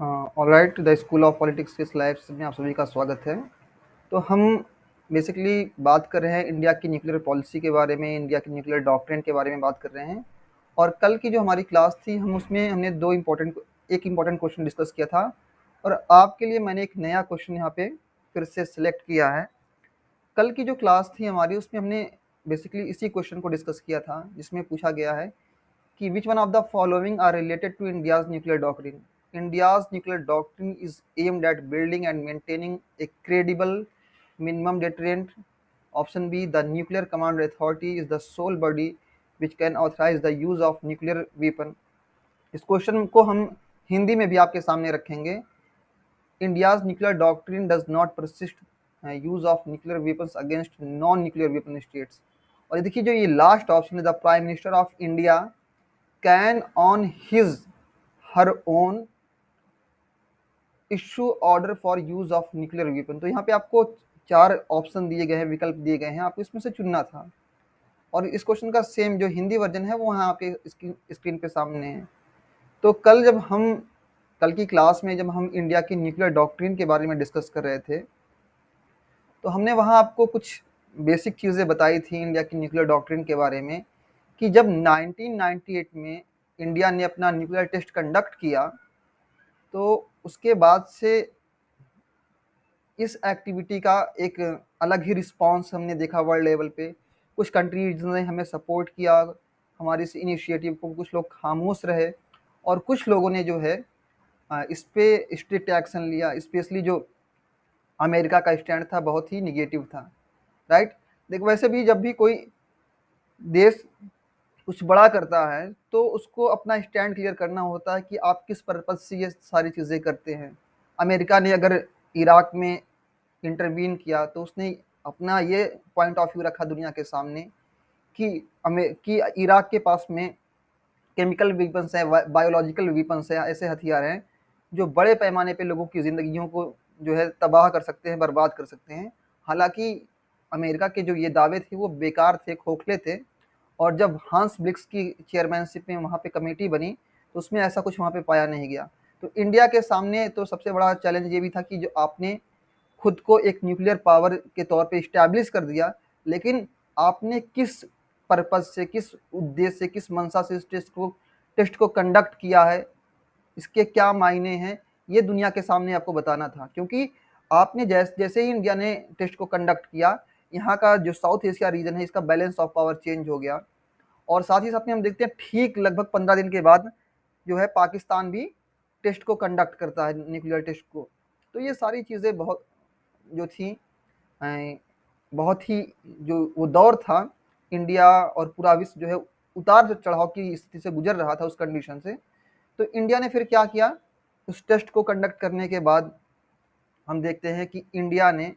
Alright, the school of politics के slides में आप सभी का स्वागत है। तो हम बेसिकली बात कर रहे हैं इंडिया की न्यूक्लियर पॉलिसी के बारे में, इंडिया की न्यूक्लियर डॉक्ट्रिन के बारे में बात कर रहे हैं। और कल की जो हमारी क्लास थी, हम उसमें हमने एक इम्पॉर्टेंट क्वेश्चन डिस्कस किया था, और आपके लिए मैंने एक नया क्वेश्चन यहाँ पे फिर से सिलेक्ट किया है। कल की जो क्लास थी हमारी, उसमें हमने बेसिकली इसी क्वेश्चन को डिस्कस किया था, जिसमें पूछा गया है कि which one of the following are related to India's nuclear doctrine? India's nuclear doctrine is aimed at building and maintaining a credible minimum deterrent. Option B, the Nuclear Command Authority is the sole body which can authorize the use of nuclear weapon. इस question को हम हिंदी में भी आपके सामने रखेंगे। India's nuclear doctrine does not persist use of nuclear weapons against non-nuclear weapon states. और ये देखिए, जो ये लास्ट ऑप्शन है, the prime minister of India can on his her own issue order for use of nuclear weapon. तो यहाँ पे आपको 4 ऑप्शन दिए गए हैं, विकल्प दिए गए हैं, आपको इसमें से चुनना था। और इस क्वेश्चन का सेम जो हिंदी वर्जन है वो यहाँ आपके स्क्रीन पे सामने है। तो कल की क्लास में जब हम इंडिया की न्यूक्लियर डॉक्ट्रिन के बारे में डिस्कस कर रहे थे, तो हमने वहाँ आपको कुछ बेसिक चीज़ें बताई थी इंडिया की न्यूक्लियर डॉक्ट्रिन के बारे में, कि जब 1998 में इंडिया ने अपना न्यूक्लियर टेस्ट कंडक्ट किया, तो उसके बाद से इस एक्टिविटी का एक अलग ही रिस्पॉन्स हमने देखा वर्ल्ड लेवल पे। कुछ कंट्रीज ने हमें सपोर्ट किया, हमारे इस इनिशिएटिव को, कुछ लोग खामोश रहे, और कुछ लोगों ने जो है इस पे स्ट्रिक्ट एक्शन लिया। स्पेशली जो अमेरिका का स्टैंड था बहुत ही निगेटिव था, राइट। देखो, वैसे भी जब भी कोई देश कुछ बड़ा करता है तो उसको अपना स्टैंड क्लियर करना होता है कि आप किस पर्पज से ये सारी चीज़ें करते हैं। अमेरिका ने अगर इराक में इंटरवीन किया तो उसने अपना ये पॉइंट ऑफ व्यू रखा दुनिया के सामने कि इराक के पास में केमिकल वेपन्स हैं, बायोलॉजिकल वेपन्स हैं, ऐसे हथियार हैं जो बड़े पैमाने पे लोगों की ज़िंदगियों को जो है तबाह कर सकते हैं, बर्बाद कर सकते हैं। हालांकि अमेरिका के जो ये दावे थे वो बेकार थे, खोखले थे। और जब हांस ब्लिक्स की चेयरमैनशिप में वहाँ पे कमेटी बनी, तो उसमें ऐसा कुछ वहाँ पे पाया नहीं गया। तो इंडिया के सामने तो सबसे बड़ा चैलेंज ये भी था कि जो आपने खुद को एक न्यूक्लियर पावर के तौर पे इस्टेब्लिश कर दिया, लेकिन आपने किस पर्पज से, किस उद्देश्य से, किस मंशा से इस टेस्ट को कंडक्ट किया है, इसके क्या मायने हैं, ये दुनिया के सामने आपको बताना था। क्योंकि आपने जैसे ही इंडिया ने टेस्ट को कंडक्ट किया, यहाँ का जो साउथ एशिया रीजन है, इसका बैलेंस ऑफ पावर चेंज हो गया। और साथ ही साथ में हम देखते हैं ठीक लगभग 15 दिन के बाद जो है पाकिस्तान भी टेस्ट को कंडक्ट करता है, न्यूक्लियर टेस्ट को। तो ये सारी चीज़ें बहुत जो थी, बहुत ही जो वो दौर था, इंडिया और पूरा विश्व जो है उतार चढ़ाव की स्थिति से गुजर रहा था उस कंडीशन से। तो इंडिया ने फिर क्या किया, उस टेस्ट को कंडक्ट करने के बाद हम देखते हैं कि इंडिया ने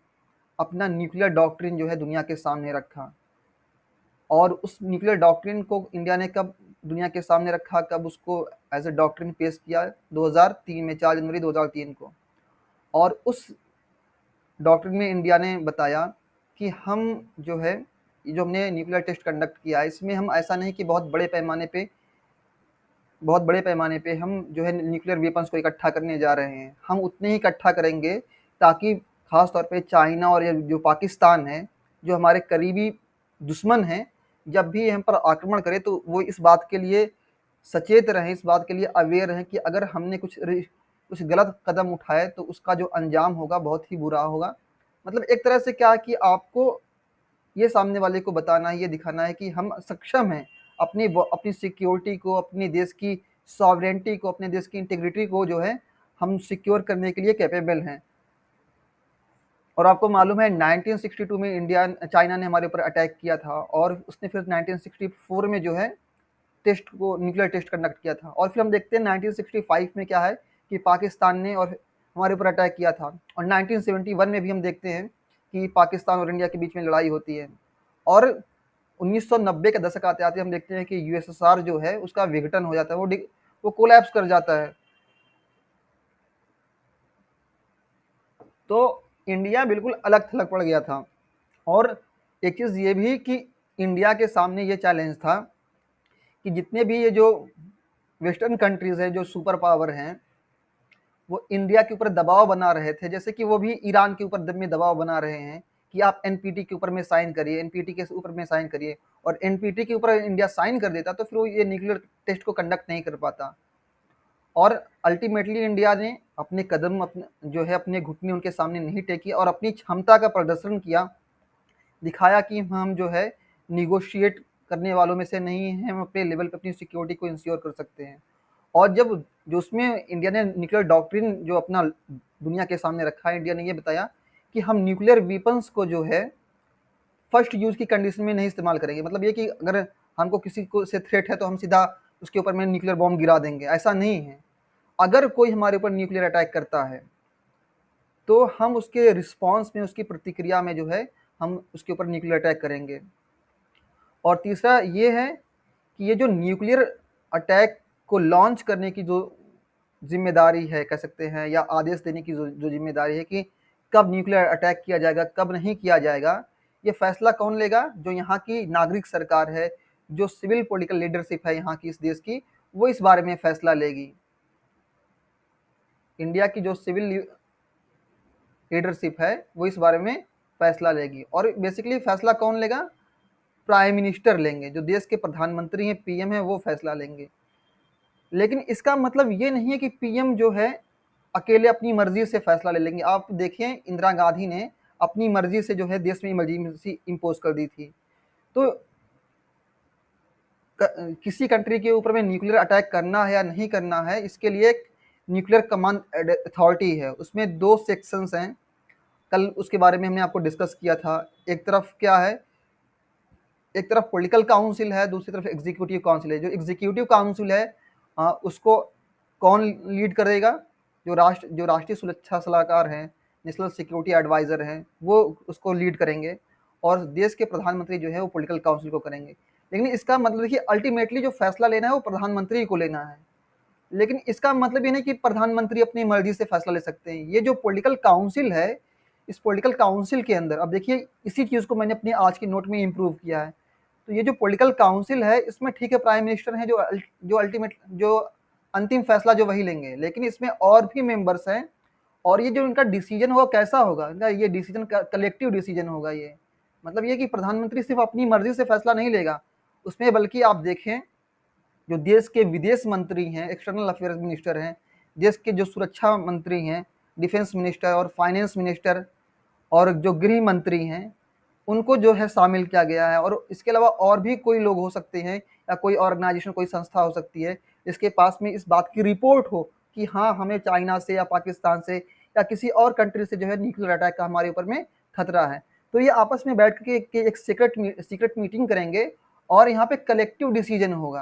अपना न्यूक्लियर डॉक्ट्रिन जो है दुनिया के सामने रखा। और उस न्यूक्लियर डॉक्ट्रिन को इंडिया ने कब दुनिया के सामने रखा, कब उसको एज ए डॉक्ट्रिन पेश किया, 2003 में, 4 जनवरी 2003 को। और उस डॉक्ट्रिन में इंडिया ने बताया कि हम जो है, जो हमने न्यूक्लियर टेस्ट कंडक्ट किया है, इसमें हम ऐसा नहीं कि बहुत बड़े पैमाने पे हम जो है न्यूक्लियर वेपन्स को इकट्ठा करने जा रहे हैं। हम उतने ही इकट्ठा करेंगे ताकि खास तौर पे चाइना और ये जो पाकिस्तान है, जो हमारे करीबी दुश्मन हैं, जब भी हम पर आक्रमण करे तो वो इस बात के लिए सचेत रहें, इस बात के लिए अवेयर रहें कि अगर हमने कुछ गलत कदम उठाए तो उसका जो अंजाम होगा बहुत ही बुरा होगा। मतलब एक तरह से क्या कि आपको ये सामने वाले को बताना है, ये दिखाना है कि हम सक्षम हैं अपनी सिक्योरिटी को, अपने देश की सॉवरेंटी को, अपने देश की इंटीग्रिटी को जो है हम सिक्योर करने के लिए कैपेबल हैं। और आपको मालूम है 1962 में चाइना ने हमारे ऊपर अटैक किया था, और उसने फिर 1964 में जो है न्यूक्लियर टेस्ट कंडक्ट किया था। और फिर हम देखते हैं 1965 में क्या है कि पाकिस्तान ने और हमारे ऊपर अटैक किया था। और 1971 में भी हम देखते हैं कि पाकिस्तान और इंडिया के बीच में लड़ाई होती है। और 1990 के दशक आते आते हम देखते हैं कि यूएसएसआर जो है उसका विघटन हो जाता है, वो कोलैप्स कर जाता है। तो इंडिया बिल्कुल अलग थलग पड़ गया था। और एक चीज़ ये भी कि इंडिया के सामने ये चैलेंज था कि जितने भी ये जो वेस्टर्न कंट्रीज़ है, जो सुपर पावर हैं, वो इंडिया के ऊपर दबाव बना रहे थे, जैसे कि वो भी ईरान के ऊपर में दबाव बना रहे हैं कि आप एनपीटी के ऊपर में साइन करिए, एनपीटी के ऊपर में साइन करिए, और एनपीटी के ऊपर इंडिया साइन कर देता तो फिर वो ये न्यूक्लियर टेस्ट को कंडक्ट नहीं कर पाता। और अल्टीमेटली इंडिया ने अपने कदम अपने जो है अपने घुटने उनके सामने नहीं टेकी और अपनी क्षमता का प्रदर्शन किया, दिखाया कि हम जो है निगोशिएट करने वालों में से नहीं हैं, हम अपने लेवल पे अपनी सिक्योरिटी को इंश्योर कर सकते हैं। और जब जो उसमें इंडिया ने न्यूक्लियर डॉक्ट्रिन जो अपना दुनिया के सामने रखा है, इंडिया ने ये बताया कि हम न्यूक्लियर वेपन्स को जो है फर्स्ट यूज की कंडीशन में नहीं इस्तेमाल करेंगे। मतलब ये कि अगर हमको किसी को से थ्रेट है तो हम सीधा उसके ऊपर में न्यूक्लियर बॉम्ब गिरा देंगे, ऐसा नहीं है। अगर कोई हमारे ऊपर न्यूक्लियर अटैक करता है तो हम उसके रिस्पॉन्स में, उसकी प्रतिक्रिया में जो है हम उसके ऊपर न्यूक्लियर अटैक करेंगे। और तीसरा ये है कि ये जो न्यूक्लियर अटैक को लॉन्च करने की जो जिम्मेदारी है कह सकते हैं, या आदेश देने की जो जिम्मेदारी है कि कब न्यूक्लियर अटैक किया जाएगा कब नहीं किया जाएगा, ये फैसला कौन लेगा? जो यहाँ की नागरिक सरकार है, जो सिविल पॉलिटिकल लीडरशिप है यहाँ की इस देश की, वो इस बारे में फैसला लेगी। इंडिया की जो सिविल लीडरशिप है वो इस बारे में फैसला लेगी। और बेसिकली फैसला कौन लेगा? प्राइम मिनिस्टर लेंगे, जो देश के प्रधानमंत्री हैं, पीएम है, वो फैसला लेंगे। लेकिन इसका मतलब ये नहीं है कि पीएम जो है अकेले अपनी मर्जी से फैसला ले लेंगे। आप देखिए इंदिरा गांधी ने अपनी मर्जी से जो है देश में इमरजेंसी इम्पोज कर दी थी। तो किसी कंट्री के ऊपर में न्यूक्लियर अटैक करना है या नहीं करना है, इसके लिए एक न्यूक्लियर कमांड अथॉरिटी है, उसमें 2 सेक्शंस हैं। कल उसके बारे में हमने आपको डिस्कस किया था। एक तरफ क्या है, एक तरफ पॉलिटिकल काउंसिल है, दूसरी तरफ एग्जीक्यूटिव काउंसिल है। जो एग्जीक्यूटिव काउंसिल है उसको कौन लीड करेगा? जो राष्ट्रीय सुरक्षा सलाहकार हैं, नेशनल सिक्योरिटी एडवाइजर हैं, वो उसको लीड करेंगे। और देश के प्रधानमंत्री जो है वो पॉलिटिकल काउंसिल को करेंगे। लेकिन इसका मतलब देखिए अल्टीमेटली जो फैसला लेना है वो प्रधानमंत्री को लेना है। लेकिन इसका मतलब ये नहीं कि प्रधानमंत्री अपनी मर्जी से फैसला ले सकते हैं। ये जो पॉलिटिकल काउंसिल है, इस पॉलिटिकल काउंसिल के अंदर अब देखिए इसी चीज़ को मैंने अपने आज की नोट में इम्प्रूव किया है। तो ये जो पॉलिटिकल काउंसिल है इसमें ठीक है प्राइम मिनिस्टर हैं जो अल्टीमेट जो अंतिम फैसला जो वही लेंगे, लेकिन इसमें और भी मेंबर्स हैं। और ये जो इनका डिसीजन होगा कैसा होगा? इनका ये डिसीजन कलेक्टिव डिसीजन होगा। ये मतलब ये कि प्रधानमंत्री सिर्फ अपनी मर्जी से फैसला नहीं लेगा उसमें, बल्कि आप देखें जो देश के विदेश मंत्री हैं, एक्सटर्नल अफेयर्स मिनिस्टर हैं, देश के जो सुरक्षा मंत्री हैं, डिफेंस मिनिस्टर और फाइनेंस मिनिस्टर और जो गृह मंत्री हैं, उनको जो है शामिल किया गया है। और इसके अलावा और भी कोई लोग हो सकते हैं या कोई ऑर्गेनाइजेशन, कोई संस्था हो सकती है जिसके पास में इस बात की रिपोर्ट हो कि हाँ हमें चाइना से या पाकिस्तान से या किसी और कंट्री से जो है न्यूक्लियर अटैक का हमारे ऊपर में खतरा है। तो ये आपस में बैठ के एक सीक्रेट मीटिंग करेंगे और यहाँ पे कलेक्टिव डिसीजन होगा।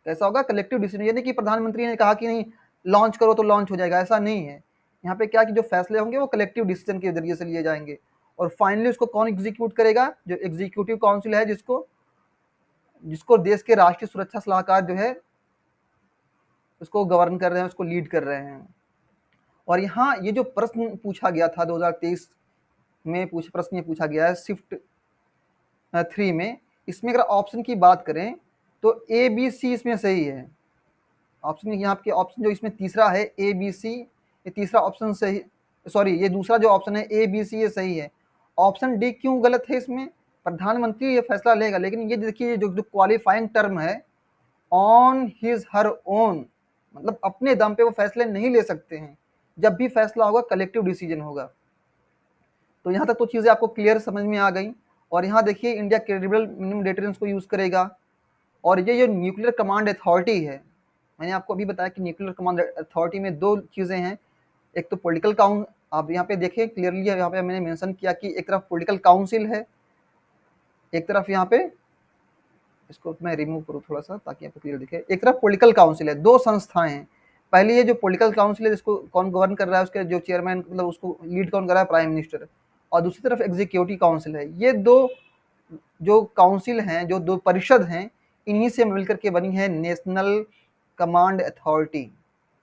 कैसा होगा? Collective decision. यानी कि प्रधानमंत्री ने कहा कि नहीं लॉन्च करो तो लॉन्च हो जाएगा, ऐसा नहीं है। यहाँ पे क्या कि जो फैसले होंगे वो कलेक्टिव डिसीजन के जरिए से लिए जाएंगे। और फाइनली उसको कौन एग्जीक्यूट करेगा? जो एग्जीक्यूटिव काउंसिल है, जिसको जिसको देश के राष्ट्रीय सुरक्षा सलाहकार जो है उसको गवर्न कर रहे हैं, उसको लीड कर रहे हैं। और यहाँ ये जो प्रश्न पूछा गया था 2023 में प्रश्न ये पूछा गया है शिफ्ट 3 में, इसमें अगर ऑप्शन की बात करें तो ए बी सी इसमें सही है। ऑप्शन यहाँ आपके ऑप्शन जो इसमें तीसरा है ए बी सी, ये तीसरा ऑप्शन सही, सॉरी ये दूसरा जो ऑप्शन है ए बी सी ये सही है। ऑप्शन डी क्यों गलत है? इसमें प्रधानमंत्री ये फैसला लेगा, लेकिन ये देखिए जो क्वालिफाइंग टर्म है ऑन हिज हर ओन, मतलब अपने दम पे वो फैसले नहीं ले सकते हैं। जब भी फैसला होगा कलेक्टिव डिसीजन होगा। तो यहाँ तक तो चीज़ें आपको क्लियर समझ में आ गई। और यहाँ देखिए इंडिया क्रेडिबल मिनिमम डेटरेंस को यूज़ करेगा। और ये जो न्यूक्लियर कमांड अथॉरिटी है, मैंने आपको अभी बताया कि न्यूक्लियर कमांड अथॉरिटी में 2 चीज़ें हैं। एक तो पॉलिटिकल काउंसिल, आप यहाँ पे देखिए क्लियरली यहाँ पे मैंने मेंशन किया कि एक तरफ पॉलिटिकल काउंसिल है, एक तरफ यहाँ पे, इसको मैं रिमूव करूँ थोड़ा सा ताकि आपको क्लियर दिखे, एक तरफ पॉलिटिकल काउंसिल है, 2 संस्थाएं हैं। पहली ये जो पॉलिटिकल काउंसिल है जिसको कौन गवर्न कर रहा है, उसके जो चेयरमैन मतलब उसको लीड कौन कर रहा है? Prime minister. और दूसरी तरफ एग्जीक्यूटिव काउंसिल है। ये 2 जो काउंसिल हैं, जो 2 परिषद हैं, इन्हीं से मिलकर के बनी है नेशनल कमांड अथॉरिटी।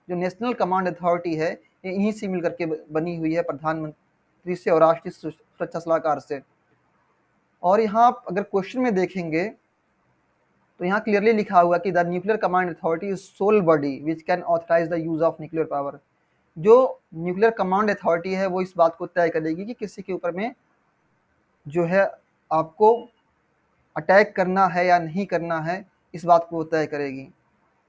जो नेशनल कमांड अथॉरिटी है ये इन्हीं से मिलकर के बनी हुई है, प्रधानमंत्री से और राष्ट्रीय सुरक्षा सलाहकार से। और यहाँ अगर क्वेश्चन में देखेंगे तो यहाँ क्लियरली लिखा हुआ कि the nuclear command authority is sole body which can authorise the use of nuclear power. जो न्यूक्लियर कमांड अथॉरिटी है वो इस बात को तय करेगी कि किसी के ऊपर में जो है आपको अटैक करना है या नहीं करना है, इस बात को वो तय करेगी।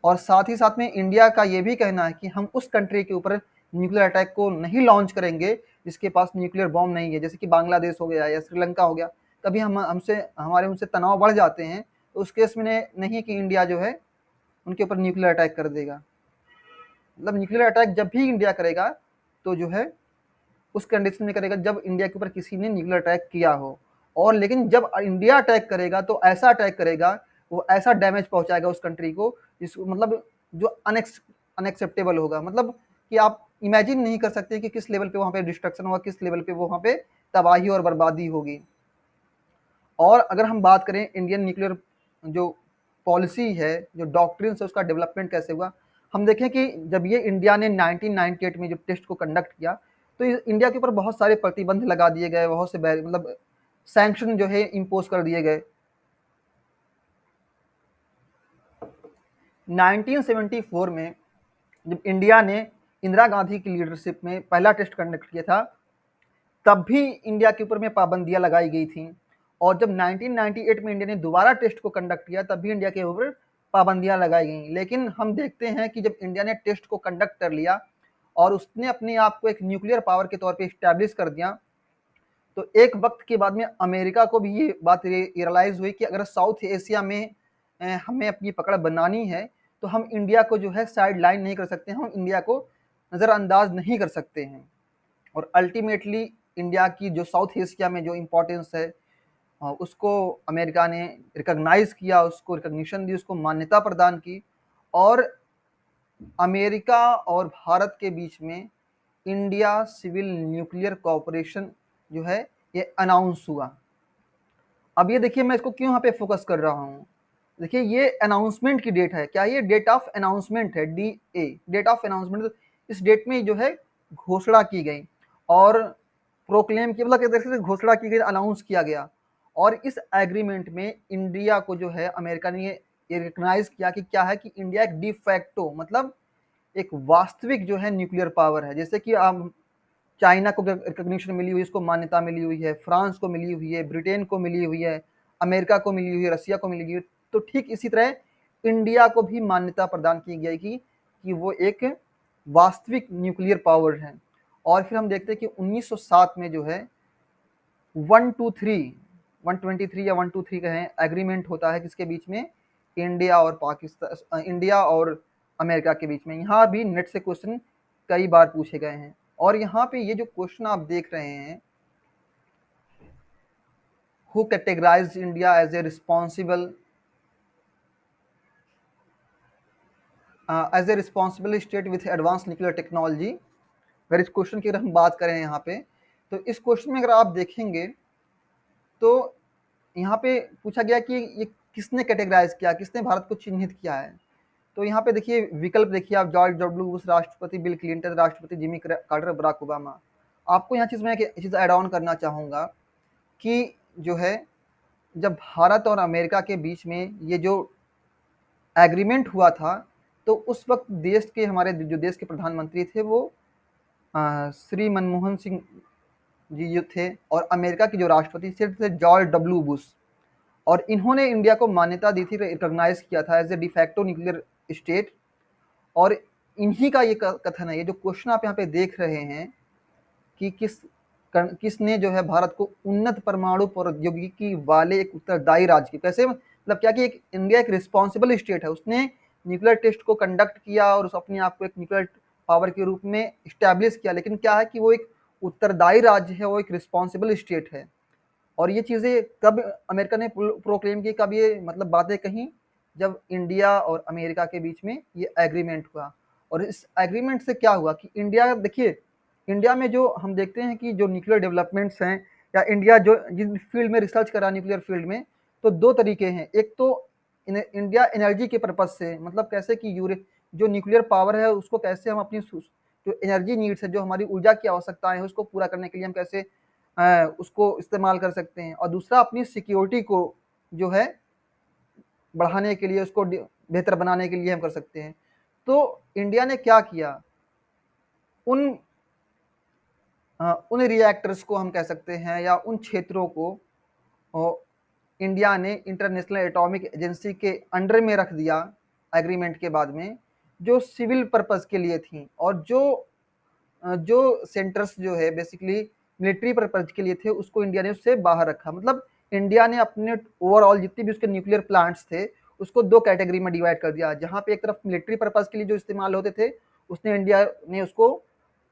और साथ ही साथ में इंडिया का ये भी कहना है कि हम उस कंट्री के ऊपर न्यूक्लियर अटैक को नहीं लॉन्च करेंगे जिसके पास न्यूक्लियर बॉम्ब नहीं है, जैसे कि बांग्लादेश हो गया या श्रीलंका हो गया। कभी हम हमसे हमारे उनसे तनाव बढ़ जाते हैं तो उस केस में नहीं कि इंडिया जो है उनके ऊपर न्यूक्लियर अटैक कर देगा। मतलब न्यूक्लियर अटैक जब भी इंडिया करेगा तो जो है उस कंडीशन में करेगा जब इंडिया के ऊपर किसी ने न्यूक्लियर अटैक किया हो। और लेकिन जब इंडिया अटैक करेगा तो ऐसा अटैक करेगा, वो ऐसा डैमेज पहुंचाएगा उस कंट्री को जिसको मतलब जो अनएक्सेप्टेबल होगा। मतलब कि आप इमेजिन नहीं कर सकते कि किस लेवल पे वहां पे डिस्ट्रक्शन होगा, किस लेवल पे वहां पे तबाही और बर्बादी होगी। और अगर हम बात करें इंडियन न्यूक्लियर जो पॉलिसी है, जो डॉक्ट्रिन है, उसका डेवलपमेंट कैसे हुआ, हम देखें कि जब ये इंडिया ने 1998 में जब टेस्ट को कंडक्ट किया तो इंडिया के ऊपर बहुत सारे प्रतिबंध लगा दिए गए, बहुत से मतलब सैंक्शन जो है इम्पोज कर दिए गए। 1974 में जब इंडिया ने इंदिरा गांधी की लीडरशिप में पहला टेस्ट कंडक्ट किया था तब भी इंडिया के ऊपर में पाबंदियां लगाई गई थी। और जब 1998 में इंडिया ने दोबारा टेस्ट को कंडक्ट किया तब भी इंडिया के ऊपर पाबंदियां लगाई गई। लेकिन हम देखते हैं कि जब इंडिया ने टेस्ट को कंडक्ट कर लिया और उसने अपने आप को एक न्यूक्लियर पावर के तौर पे इस्टेब्लिश कर दिया, तो एक वक्त के बाद में अमेरिका को भी ये बात रियलाइज हुई कि अगर साउथ एशिया में हमें अपनी पकड़ बनानी है तो हम इंडिया को जो है साइड लाइन नहीं कर सकते हैं, हम इंडिया को नज़रअंदाज नहीं कर सकते हैं। और अल्टीमेटली इंडिया की जो साउथ एशिया में जो इम्पोर्टेंस है उसको अमेरिका ने रिकॉग्नाइज किया, उसको रिकॉग्निशन दी, उसको मान्यता प्रदान की। और अमेरिका और भारत के बीच में इंडिया सिविल न्यूक्लियर कॉपरेशन जो है ये अनाउंस हुआ। अब ये देखिए मैं इसको क्यों यहाँ पे फोकस कर रहा हूँ। देखिए ये अनाउंसमेंट की डेट है, क्या ये डेट ऑफ अनाउंसमेंट है, DA डेट ऑफ अनाउंसमेंट। इस डेट में जो है घोषणा की गई और प्रोक्लेम की, मतलब एक से घोषणा की गई, अनाउंस किया गया। और इस एग्रीमेंट में इंडिया को जो है अमेरिका ने ये रिकग्नाइज किया कि क्या है कि इंडिया एक डिफैक्टो मतलब एक वास्तविक जो है न्यूक्लियर पावर है। जैसे कि आप चाइना को रिकॉग्निशन मिली हुई, इसको मान्यता मिली हुई है, फ्रांस को मिली हुई है, ब्रिटेन को मिली हुई है, अमेरिका को मिली हुई है, रसिया को मिली हुई है। तो ठीक इसी तरह इंडिया को भी मान्यता प्रदान की गई कि वो एक वास्तविक न्यूक्लियर पावर है। और फिर हम देखते हैं कि 1907 में जो है 123 या 123 कहें एग्रीमेंट होता है किसके बीच में, इंडिया और पाकिस्तान, इंडिया और अमेरिका के बीच में। यहाँ भी नेट से क्वेश्चन कई बार पूछे गए हैं। और यहाँ पे ये जो क्वेश्चन आप देख रहे हैं, who categorise India as a responsible state with advance nuclear technology. अगर इस क्वेश्चन की अगर हम बात करें यहाँ पे, तो इस क्वेश्चन में अगर आप देखेंगे तो यहाँ पे पूछा गया कि ये किसने कैटेगराइज किया, किसने भारत को चिन्हित किया है। तो यहाँ पे देखिए विकल्प देखिए आप, जॉर्ज डब्ल्यू बुश राष्ट्रपति, बिल क्लिंटन राष्ट्रपति, जिमी कार्टर, बराक ओबामा। आपको यहाँ चीज़ मैं एक चीज़ ऐड ऑन करना चाहूँगा कि जो है जब भारत और अमेरिका के बीच में ये जो एग्रीमेंट हुआ था तो उस वक्त देश के हमारे जो देश के प्रधानमंत्री थे वो श्री मनमोहन सिंह जी जो थे, और अमेरिका के जो राष्ट्रपति थे जॉर्ज डब्ल्यू बुश। और इन्होंने इंडिया को मान्यता दी थी, रिकॉग्नाइज किया था as a de facto nuclear state. और इन्हीं का ये कथन है, ये जो क्वेश्चन आप यहाँ पे देख रहे हैं कि किसने जो है भारत को उन्नत परमाणु प्रौद्योगिकी वाले एक उत्तरदायी राज्य की, कैसे मतलब क्या कि एक इंडिया एक रिस्पॉन्सिबल स्टेट है, उसने न्यूक्लियर टेस्ट को कंडक्ट किया और उस अपने आप को एक न्यूक्लियर पावर के रूप में इस्टेब्लिश किया। लेकिन क्या है कि वो एक उत्तरदायी राज्य है, वो एक रिस्पॉन्सिबल स्टेट है। और ये चीज़ें कब अमेरिका ने प्रोक्लेम की, कब ये मतलब बातें कहीं, जब इंडिया और अमेरिका के बीच में ये एग्रीमेंट हुआ। और इस एग्रीमेंट से क्या हुआ कि इंडिया, देखिए इंडिया में जो हम देखते हैं कि जो न्यूक्लियर डेवलपमेंट्स हैं या इंडिया जो जिस फील्ड में रिसर्च करा न्यूक्लियर फील्ड में, तो दो तरीके हैं। एक तो इंडिया एनर्जी के पर्पज से, मतलब कैसे कि जो न्यूक्लियर पावर है उसको कैसे हम अपनी जो एनर्जी नीड्स है, जो हमारी ऊर्जा की आवश्यकताएं हैं उसको पूरा करने के लिए हम कैसे उसको इस्तेमाल कर सकते हैं। और दूसरा अपनी सिक्योरिटी को जो है बढ़ाने के लिए, उसको बेहतर बनाने के लिए हम कर सकते हैं। तो इंडिया ने क्या किया, उन उन रिएक्टर्स को हम कह सकते हैं, या उन क्षेत्रों को इंडिया ने इंटरनेशनल एटॉमिक एजेंसी के अंडर में रख दिया एग्रीमेंट के बाद में, जो सिविल पर्पस के लिए थी, और जो सेंटर्स जो है बेसिकली मिलिट्री पर्पज के लिए थे, उसको इंडिया ने उससे बाहर रखा। मतलब इंडिया ने अपने ओवरऑल जितने भी उसके न्यूक्लियर प्लांट्स थे उसको दो कैटेगरी में डिवाइड कर दिया, जहां पे एक तरफ मिलिट्री पर्पज के लिए जो इस्तेमाल होते थे उसने इंडिया ने उसको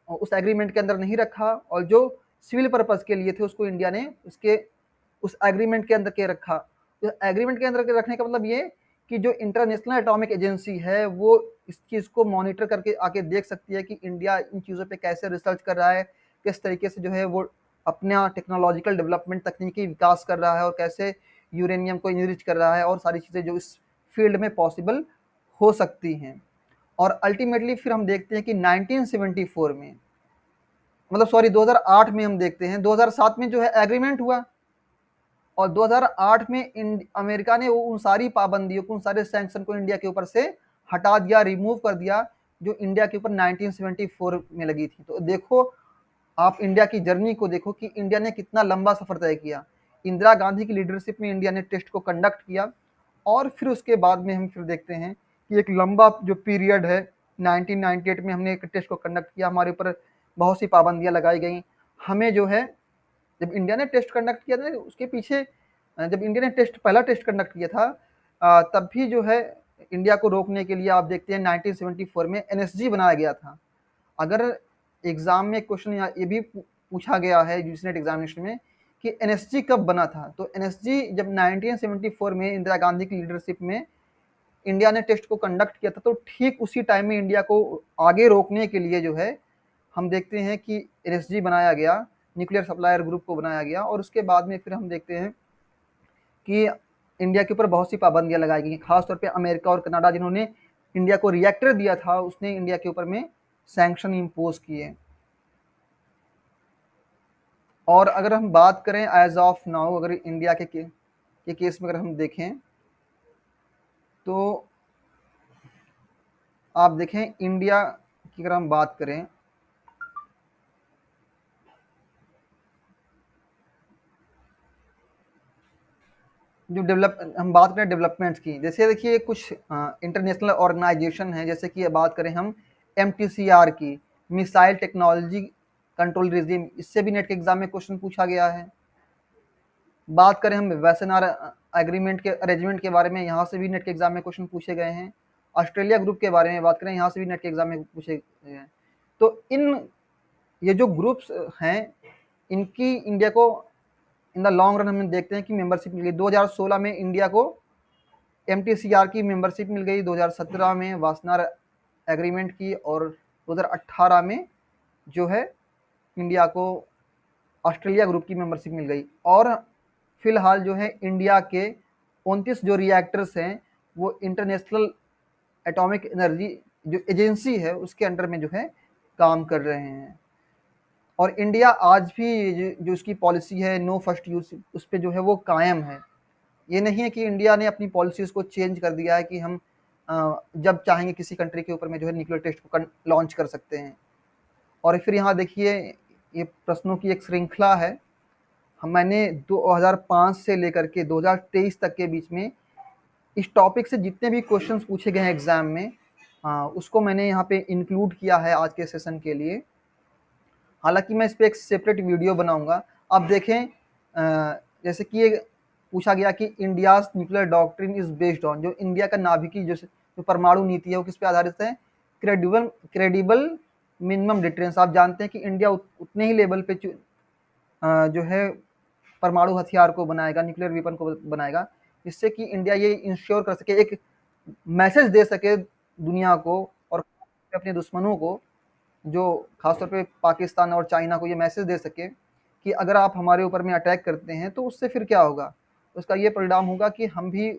उस एग्रीमेंट के अंदर नहीं रखा, और जो सिविल पर्पज के लिए थे उसको इंडिया ने उसके उस एग्रीमेंट के अंदर के रखा। तो एग्रीमेंट के अंदर के रखने का मतलब ये कि जो इंटरनेशनल एटॉमिक एजेंसी है वो इस चीज़ को मॉनिटर करके आके देख सकती है कि इंडिया इन चीज़ों पे कैसे रिसर्च कर रहा है, किस तरीके से जो है वो अपना टेक्नोलॉजिकल डेवलपमेंट, तकनीकी विकास कर रहा है, और कैसे यूरेनियम को इनरिच कर रहा है, और सारी चीज़ें जो इस फील्ड में पॉसिबल हो सकती हैं। और अल्टीमेटली फिर हम देखते हैं कि 1974 में, मतलब सॉरी 2008 में हम देखते हैं, 2007 में जो है एग्रीमेंट हुआ, और 2008 में अमेरिका ने उन सारी पाबंदियों को, उन सारे सैंक्शन को इंडिया के ऊपर से हटा दिया, रिमूव कर दिया, जो इंडिया के ऊपर 1974 में लगी थी। तो देखो आप इंडिया की जर्नी को देखो कि इंडिया ने कितना लंबा सफर तय किया। इंदिरा गांधी की लीडरशिप में इंडिया ने टेस्ट को कंडक्ट किया, और फिर उसके बाद में हम फिर देखते हैं कि एक लंबा जो पीरियड है, 1998 में हमने एक टेस्ट को कंडक्ट किया, हमारे ऊपर बहुत सी पाबंदियां लगाई गई। हमें जो है, जब इंडिया ने टेस्ट कंडक्ट किया था उसके पीछे, जब इंडिया ने पहला टेस्ट कंडक्ट किया था, तब भी जो है इंडिया को रोकने के लिए आप देखते हैं 1974 में एनएसजी बनाया गया था। अगर एग्जाम में क्वेश्चन ये भी पूछा गया है यूजीसी एग्जामिनेशन में कि एनएसजी कब बना था, तो एनएसजी जब 1974 में इंदिरा गांधी की लीडरशिप में इंडिया ने टेस्ट को कंडक्ट किया था, तो ठीक उसी टाइम में इंडिया को आगे रोकने के लिए जो है हम देखते हैं कि एनएसजी बनाया गया, न्यूक्लियर सप्लायर ग्रुप को बनाया गया, और उसके बाद में फिर हम देखते हैं कि इंडिया के ऊपर बहुत सी पाबंदियां लगाई गई, खासतौर पे अमेरिका और कनाडा जिन्होंने इंडिया को रिएक्टर दिया था, उसने इंडिया के ऊपर में सैंक्शन इम्पोज किए। और अगर हम बात करें एज ऑफ नाउ, अगर इंडिया के केस में अगर हम देखें, तो आप देखें इंडिया की अगर हम बात करें, जो हम बात करें डेवलपमेंट्स की, जैसे देखिए कुछ इंटरनेशनल ऑर्गेनाइजेशन है, जैसे कि बात करें हम MTCR की, मिसाइल टेक्नोलॉजी कंट्रोल रिजीम, इससे भी नेट के एग्जाम में क्वेश्चन पूछा गया है। बात करें हम वेसेनार एग्रीमेंट के अरेंजमेंट के बारे में, यहाँ से भी नेट के एग्जाम में क्वेश्चन पूछे गए हैं। ऑस्ट्रेलिया ग्रुप के बारे में बात करें, यहाँ से भी नेट के एग्जाम में पूछे गए हैं। तो ये जो ग्रुप्स हैं, इनकी इंडिया को इन द लॉन्ग रन हम देखते हैं कि मेंबरशिप मिल गई। 2016 में इंडिया को MTCR की मेंबरशिप मिल गई, 2017 में वासनार एग्रीमेंट की, और 2018 में जो है इंडिया को ऑस्ट्रेलिया ग्रुप की मेंबरशिप मिल गई। और फिलहाल जो है इंडिया के 29 जो रिएक्टर्स हैं वो इंटरनेशनल एटॉमिक एनर्जी जो एजेंसी है उसके अंडर में जो है काम कर रहे हैं। और इंडिया आज भी जो उसकी पॉलिसी है नो फर्स्ट यूज, उस पर जो है वो कायम है। ये नहीं है कि इंडिया ने अपनी पॉलिसीज को चेंज कर दिया है कि हम जब चाहेंगे किसी कंट्री के ऊपर में जो है न्यूक्लियर टेस्ट को लॉन्च कर सकते हैं। और फिर यहाँ देखिए ये प्रश्नों की एक श्रृंखला है, मैंने 2005 से लेकर के 2023 तक के बीच में इस टॉपिक से जितने भी क्वेश्चंस पूछे गए हैं एग्जाम में, उसको मैंने यहाँ पे इंक्लूड किया है आज के सेशन के लिए। हालांकि मैं इस पर एक सेपरेट वीडियो बनाऊंगा। आप देखें जैसे कि ये पूछा गया कि India's nuclear doctrine is based on, जो इंडिया का नाभिकी जो परमाणु नीति है वो किस पे आधारित है, क्रेडिबल मिनिमम डिटरेंस। आप जानते हैं कि इंडिया उतने ही लेवल पे जो है परमाणु हथियार को बनाएगा, न्यूक्लियर वेपन को बनाएगा, जिससे कि इंडिया ये इंश्योर कर सके, एक मैसेज दे सके दुनिया को और अपने दुश्मनों को, जो खासतौर पे पाकिस्तान और चाइना को ये मैसेज दे सके कि अगर आप हमारे ऊपर में अटैक करते हैं तो उससे फिर क्या होगा, उसका ये परिणाम होगा कि हम भी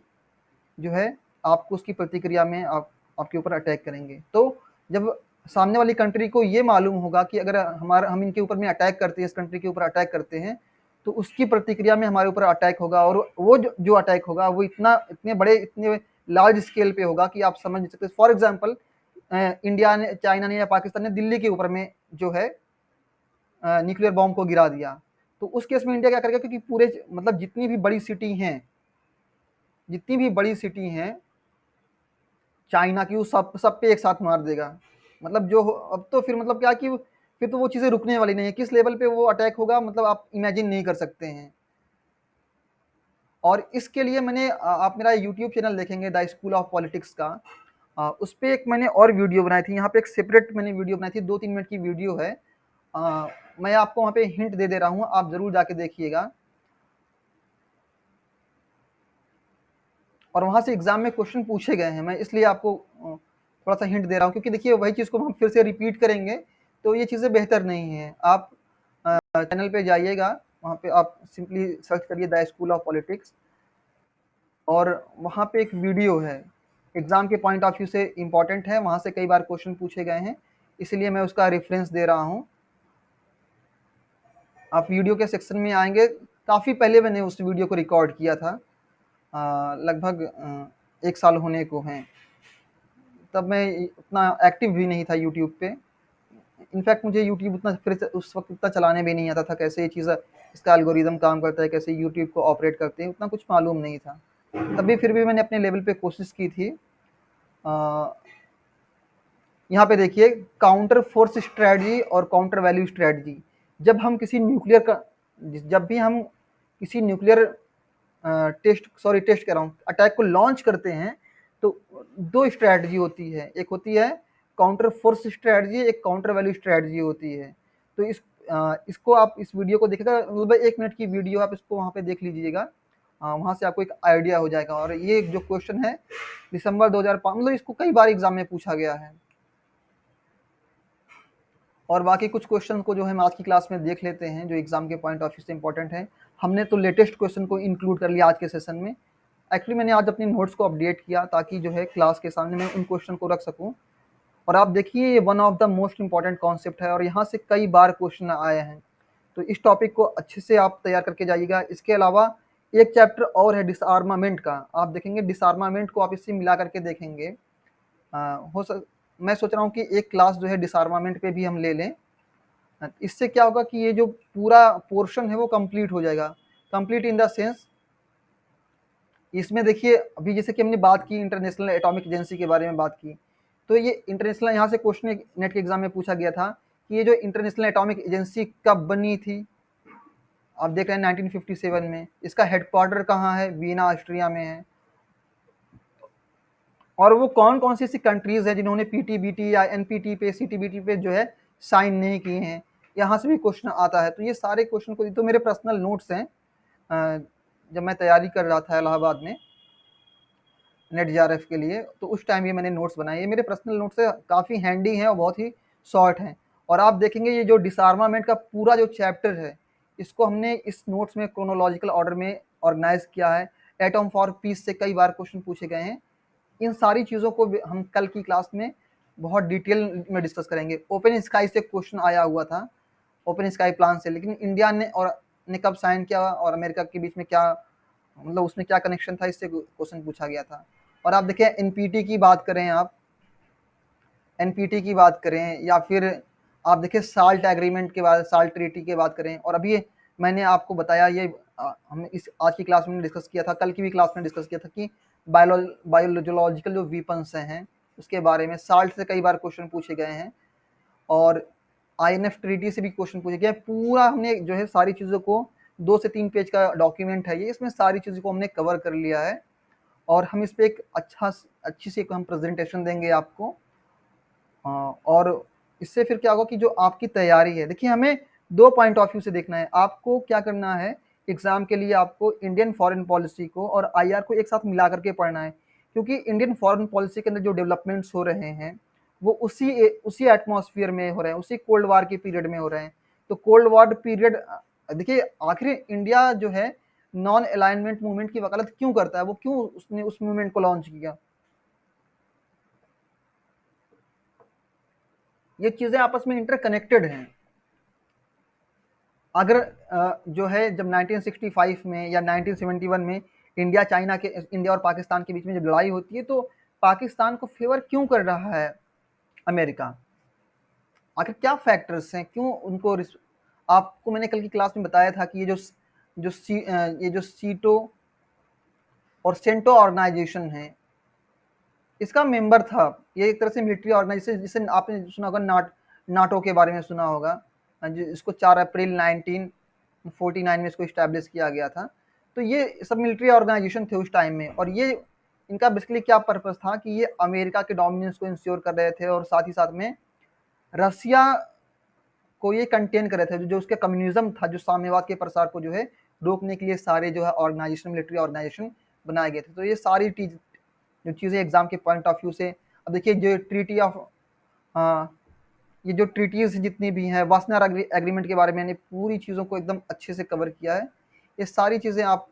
जो है आपको उसकी प्रतिक्रिया में आपके ऊपर अटैक करेंगे। तो जब सामने वाली कंट्री को ये मालूम होगा कि अगर हम इनके ऊपर में अटैक करते हैं, इस कंट्री के ऊपर अटैक करते हैं, तो उसकी प्रतिक्रिया में हमारे ऊपर अटैक होगा, और वो जो अटैक होगा वो इतने बड़े, इतने लार्ज स्केल पे होगा कि आप समझ नहीं सकते। फॉर एग्जाम्पल इंडिया ने, चाइना ने या पाकिस्तान ने दिल्ली के ऊपर में जो है न्यूक्लियर बॉम्ब को गिरा दिया, तो उस केस में इंडिया क्या करेगा, क्योंकि पूरे मतलब जितनी भी बड़ी सिटी हैं, जितनी भी बड़ी सिटी हैं चाइना की, वो सब पे एक साथ मार देगा। मतलब जो अब तो फिर मतलब क्या कि फिर तो वो चीज़ें रुकने वाली नहीं है, किस लेवल पे वो अटैक होगा मतलब आप इमेजिन नहीं कर सकते हैं। और इसके लिए मैंने आप मेरा यूट्यूब चैनल देखेंगे द स्कूल ऑफ पॉलिटिक्स का, उस पे एक मैंने और वीडियो बनाई थी, यहाँ पे एक सेपरेट मैंने वीडियो बनाई थी, 2-3 मिनट की वीडियो है। मैं आपको वहाँ पे हिंट दे रहा हूँ, आप ज़रूर जाके देखिएगा। और वहाँ से एग्ज़ाम में क्वेश्चन पूछे गए हैं, मैं इसलिए आपको थोड़ा सा हिंट दे रहा हूँ, क्योंकि देखिए वही चीज़ को हम फिर से रिपीट करेंगे तो ये चीज़ें बेहतर नहीं हैं। आप चैनल पे जाइएगा, वहाँ पे आप सिंपली सर्च करिए द स्कूल ऑफ पॉलिटिक्स, और वहाँ पे एक वीडियो है, एग्ज़ाम के पॉइंट ऑफ व्यू से इम्पॉर्टेंट है, वहाँ से कई बार क्वेश्चन पूछे गए हैं, इसलिए मैं उसका रेफरेंस दे रहा हूँ। आप वीडियो के सेक्शन में आएंगे, काफ़ी पहले मैंने उस वीडियो को रिकॉर्ड किया था, लगभग 1 साल होने को हैं। तब मैं उतना एक्टिव भी नहीं था यूट्यूब पे, इनफैक्ट मुझे यूट्यूब उतना फिर से उस वक्त उतना चलाने भी नहीं आता था, कैसे ये चीज़, इसका एल्गोरिदम काम करता है, कैसे यूट्यूब को ऑपरेट करते हैं, उतना कुछ मालूम नहीं था। तभी फिर भी मैंने अपने लेवल पे कोशिश की थी। यहाँ पे देखिए, काउंटर फोर्स स्ट्रेटजी और काउंटर वैल्यू स्ट्रेटजी। जब हम किसी न्यूक्लियर का, जब भी हम किसी न्यूक्लियर टेस्ट कर रहा हूँ, अटैक को लॉन्च करते हैं, तो दो स्ट्रेटजी होती है, एक होती है काउंटर फोर्स स्ट्रेटजी, एक काउंटर वैल्यू स्ट्रेटजी होती है। तो इसको आप इस वीडियो को देखिएगा, मतलब 1 मिनट की वीडियो, आप इसको वहाँ पे देख लीजिएगा, वहाँ से आपको एक आइडिया हो जाएगा। और ये जो क्वेश्चन है दिसंबर 2005, मतलब इसको कई बार एग्जाम में पूछा गया है। और बाकी कुछ क्वेश्चन को जो है हम आज की क्लास में देख लेते हैं, जो एग्जाम के पॉइंट ऑफ व्यू से इंपॉर्टेंट है। हमने तो लेटेस्ट क्वेश्चन को इंक्लूड कर लिया आज के सेशन में। एक्चुअली मैंने आज अपनी नोट्स को अपडेट किया ताकि जो है क्लास के सामने मैं उन क्वेश्चन को रख सकूं। और आप देखिए, ये one of the most important concept है और यहाँ से कई बार क्वेश्चन आए हैं, तो इस टॉपिक को अच्छे से आप तैयार करके जाइएगा। इसके अलावा एक चैप्टर और है डिसआर्मामेंट का, आप देखेंगे डिसआर्मामेंट को आप इससे मिला करके देखेंगे। मैं सोच रहा हूँ कि एक क्लास जो है डिसआर्मामेंट पे भी हम ले लें, इससे क्या होगा कि ये जो पूरा पोर्शन है वो कंप्लीट हो जाएगा। कंप्लीट इन द सेंस, इसमें देखिए अभी जैसे कि हमने बात की इंटरनेशनल एटॉमिक एजेंसी के बारे में बात की, तो ये इंटरनेशनल, यहाँ से क्वेश्चन नेट के एग्जाम में पूछा गया था कि ये जो इंटरनेशनल एटॉमिक एजेंसी कब बनी थी। आप देख रहे हैं 1957 में। इसका हेडक्वार्टर कहाँ है, वीना ऑस्ट्रिया में है। और वो कौन कौन सी ऐसी कंट्रीज है जिन्होंने पीटीबीटी या एनपीटी पे, सीटीबीटी पे जो है साइन नहीं किए हैं, यहाँ से भी क्वेश्चन आता है। तो ये सारे क्वेश्चन को, तो मेरे पर्सनल नोट्स हैं, जब मैं तैयारी कर रहा था इलाहाबाद में नेट जीआरएफ के लिए, तो उस टाइम ये मैंने नोट्स बनाए। ये मेरे पर्सनल नोट्स है, काफ़ी हैंडी हैं और बहुत ही शॉर्ट हैं। और आप देखेंगे ये जो डिसआर्मामेंट का पूरा जो चैप्टर है, इसको हमने इस नोट्स में क्रोनोलॉजिकल ऑर्डर में ऑर्गेनाइज किया है। एटम फॉर पीस से कई बार क्वेश्चन पूछे गए हैं। इन सारी चीज़ों को हम कल की क्लास में बहुत डिटेल में डिस्कस करेंगे। ओपन स्काई से क्वेश्चन आया हुआ था, ओपन स्काई प्लान से, लेकिन इंडिया ने कब साइन किया और अमेरिका के बीच में क्या, मतलब उसमें क्या कनेक्शन था, इससे क्वेश्चन पूछा गया था। और आप देखिए एनपीटी की बात करें, आप एनपीटी की बात करें, या फिर आप देखिए साल्ट एग्रीमेंट के बाद, साल्ट ट्रीटी की बात करें, और अभी मैंने आपको बताया, ये हमने इस आज की क्लास में डिस्कस किया था, कल की भी क्लास में डिस्कस किया था कि बायोलॉजिकल जो वीपन्स हैं उसके बारे में साल्ट से कई बार क्वेश्चन पूछे गए हैं। और आईएनएफ ट्रीटी से भी क्वेश्चन पूछे गए। पूरा हमने जो है सारी चीज़ों को, 2 से 3 पेज का डॉक्यूमेंट है ये, इसमें सारी चीज़ों को हमने कवर कर लिया है। और हम इस पर एक अच्छी सी हम प्रेजेंटेशन देंगे आपको। और इससे फिर क्या होगा कि जो आपकी तैयारी है, देखिए हमें 2 पॉइंट ऑफ व्यू से देखना है। आपको क्या करना है, एग्जाम के लिए आपको इंडियन फॉरेन पॉलिसी को और आईआर को एक साथ मिला करके पढ़ना है, क्योंकि इंडियन फॉरेन पॉलिसी के अंदर जो डेवलपमेंट्स हो रहे हैं वो उसी एटमॉस्फेयर में हो रहे हैं, उसी कोल्ड वार के पीरियड में हो रहे हैं। तो कोल्ड वार पीरियड, देखिए आखिर इंडिया जो है नॉन अलाइनमेंट मूवमेंट की वकालत क्यों करता है, वो क्यों उसने उस मूवमेंट को लॉन्च किया, ये चीजें आपस में इंटरकनेक्टेड हैं। अगर जो है जब 1965 में या 1971 में इंडिया और पाकिस्तान के बीच में जब लड़ाई होती है, तो पाकिस्तान को फेवर क्यों कर रहा है, अमेरिका। आखिर क्या फैक्टर्स हैं, क्यों उनको आपको मैंने कल की क्लास में बताया था कि ये जो सीटो और सेंटो ऑर्गेनाइजेशन है, इसका मेंबर था। ये एक तरह से मिलिट्री ऑर्गेनाइजेशन, जिसे आपने सुना होगा नाटो के बारे में सुना होगा, इसको 4 अप्रैल 1949 में इसको इस्टेब्लिश किया गया था। तो ये सब मिलिट्री ऑर्गेनाइजेशन थे उस टाइम में, और ये इनका बेसिकली क्या पर्पस था कि ये अमेरिका के डोमिनेंस को इंश्योर कर रहे थे, और साथ ही साथ में रसिया को ये कंटेन कर रहे थे, जो उसके कम्युनिज्म था, जो साम्यवाद के प्रसार को जो है रोकने के लिए सारे जो है ऑर्गेनाइजेशन, मिलिट्री ऑर्गेनाइजेशन बनाए गए थे। तो ये सारी जो चीज़ें एग्जाम के पॉइंट ऑफ व्यू से, अब देखिए जो ट्रीटी ऑफ ये जो ट्रीटीज जितनी भी हैं, वासनार एग्रीमेंट के बारे में मैंने पूरी चीज़ों को एकदम अच्छे से कवर किया है। ये सारी चीज़ें आप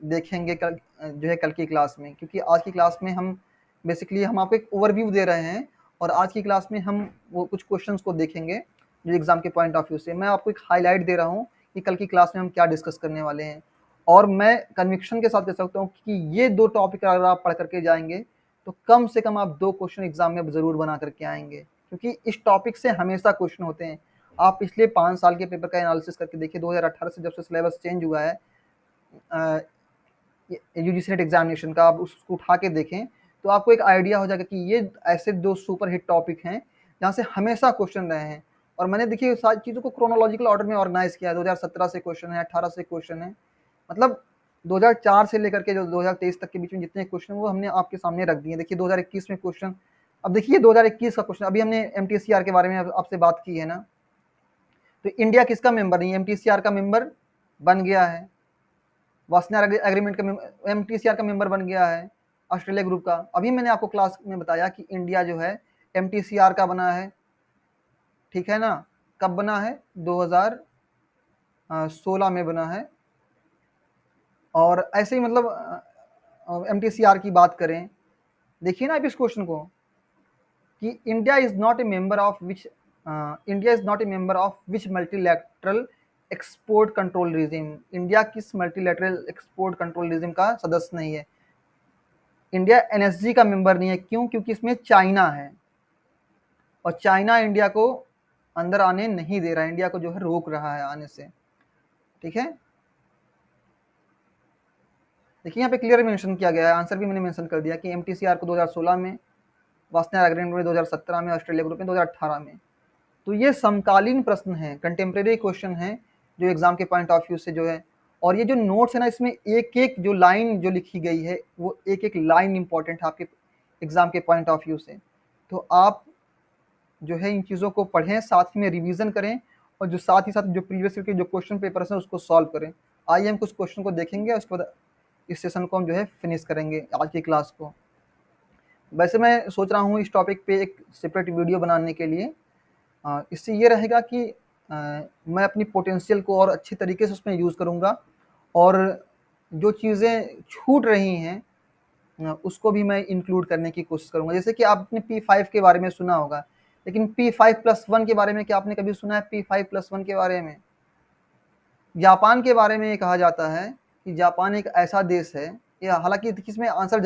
देखेंगे कल जो है कल की क्लास में, क्योंकि आज की क्लास में हम बेसिकली हम आपको एक ओवरव्यू दे रहे हैं, और आज की क्लास में हम वो कुछ क्वेश्चंस को देखेंगे जो एग्जाम के पॉइंट ऑफ व्यू से। मैं आपको एक हाईलाइट दे रहा हूँ कि कल की क्लास में हम क्या डिस्कस करने वाले हैं, और मैं कन्विक्शन के साथ कह सकता हूँ कि ये 2 टॉपिक अगर आप पढ़ करके जाएंगे तो कम से कम आप 2 क्वेश्चन एग्जाम में ज़रूर बना करके आएंगे, क्योंकि इस टॉपिक से हमेशा क्वेश्चन होते हैं। आप पिछले 5 साल के पेपर का एनालिसिस करके देखिए, 2018 से जब से सिलेबस चेंज हुआ है यूजीसी नेट एग्जामिनेशन का, आप उसको उठा के देखें तो आपको एक आइडिया हो जाएगा कि ये ऐसे 2 सुपर हिट टॉपिक हैं जहाँ से हमेशा क्वेश्चन रहे हैं। और मैंने देखिए सारी चीज़ों को क्रोनोलॉजिकल ऑर्डर में ऑर्गेनाइज किया है। 2017 से क्वेश्चन है, 18 से क्वेश्चन है, मतलब 2004 से लेकर के जो 2023 तक के बीच में जितने क्वेश्चन वो हमने आपके सामने रख दिए। देखिए 2021 में क्वेश्चन, अब देखिए 2021 का क्वेश्चन, अभी हमने एमटीसीआर के बारे में आपसे बात की है ना, तो इंडिया किसका मेंबर नहीं है, एमटीसीआर का मेंबर बन गया है, वासनार एग्रीमेंट का एमटीसीआर का मेंबर बन गया है, ऑस्ट्रेलिया ग्रुप का। अभी मैंने आपको क्लास में बताया कि इंडिया जो है एमटीसीआर का बना है, ठीक है ना, कब बना है, 2016 में बना है। और ऐसे ही मतलब एमटीसीआर की बात करें, देखिए ना आप इस क्वेश्चन को कि India is not a member of which multilateral export control regime. India किस मल्टीलैटरल एक्सपोर्ट कंट्रोल रिजिम का सदस्य नहीं है। इंडिया एनएसजी का मेंबर नहीं है, क्यों, क्योंकि इसमें चाइना है, और चाइना इंडिया को अंदर आने नहीं दे रहा है, इंडिया को जो है रोक रहा है आने से, ठीक है। देखिए यहाँ पे क्लियर मेंशन किया गया है, आंसर भी मैंने मेंशन कर दिया कि एमटीसीआर को 2016 में, वासनार एग्रीमेंट में 2017 में, ऑस्ट्रेलिया ग्रुप में 2018 में। तो ये समकालीन प्रश्न है, कंटेम्प्रेरी क्वेश्चन है जो एग्जाम के पॉइंट ऑफ व्यू से जो है। और ये जो नोट्स है ना, इसमें एक एक जो लाइन जो लिखी गई है वो एक एक लाइन इंपॉर्टेंट है आपके एग्जाम के पॉइंट ऑफ व्यू से। तो आप जो है इन चीज़ों को पढ़ें, साथ में रिवीजन करें, और जो साथ ही साथ जो प्रीवियस ईयर के जो क्वेश्चन पेपर्स हैं उसको सॉल्व करें। आइए हम कुछ क्वेश्चन को देखेंगे, उसके बाद इस सेशन को हम जो है फिनिश करेंगे आज की क्लास को। वैसे मैं सोच रहा हूँ इस टॉपिक पे एक सेपरेट वीडियो बनाने के लिए, इससे ये रहेगा कि मैं अपनी पोटेंशियल को और अच्छी तरीके से उसमें यूज़ करूँगा, और जो चीज़ें छूट रही हैं उसको भी मैं इंक्लूड करने की कोशिश करूँगा। जैसे कि आपने P5 के बारे में सुना होगा, लेकिन P5+1 के बारे में क्या आपने कभी सुना है? P5+1 के बारे में जापान के बारे में ये कहा जाता है कि जापान एक ऐसा देश है, या हालांकि इसमें आंसर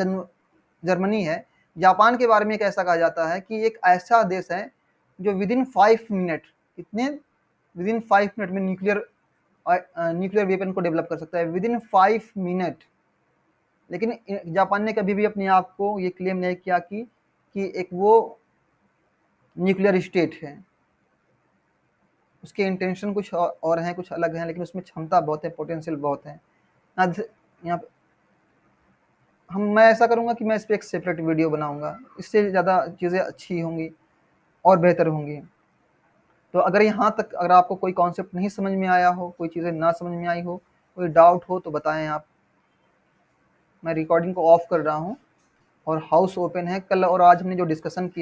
जर्मनी है। जापान के बारे में एक ऐसा कहा जाता है कि एक ऐसा देश है जो विदिन 5 मिनट, कितने, विदिन 5 मिनट में न्यूक्लियर वेपन को डेवलप कर सकता है, विदिन 5 मिनट। लेकिन जापान ने कभी भी अपने आप को ये क्लेम नहीं किया कि एक वो न्यूक्लियर स्टेट है। उसके इंटेंशन कुछ और हैं, कुछ अलग हैं, लेकिन उसमें क्षमता बहुत है, पोटेंशियल बहुत है। यहाँ पे मैं ऐसा करूँगा कि मैं इस पर एक सेपरेट वीडियो बनाऊँगा, इससे ज़्यादा चीज़ें अच्छी होंगी और बेहतर होंगी। तो अगर यहाँ तक अगर आपको कोई कॉन्सेप्ट नहीं समझ में आया हो, कोई चीज़ें ना समझ में आई हो, कोई डाउट हो तो बताएं आप। मैं रिकॉर्डिंग को ऑफ कर रहा हूँ और हाउस ओपन है। कल और आज हमने जो डिस्कशन किया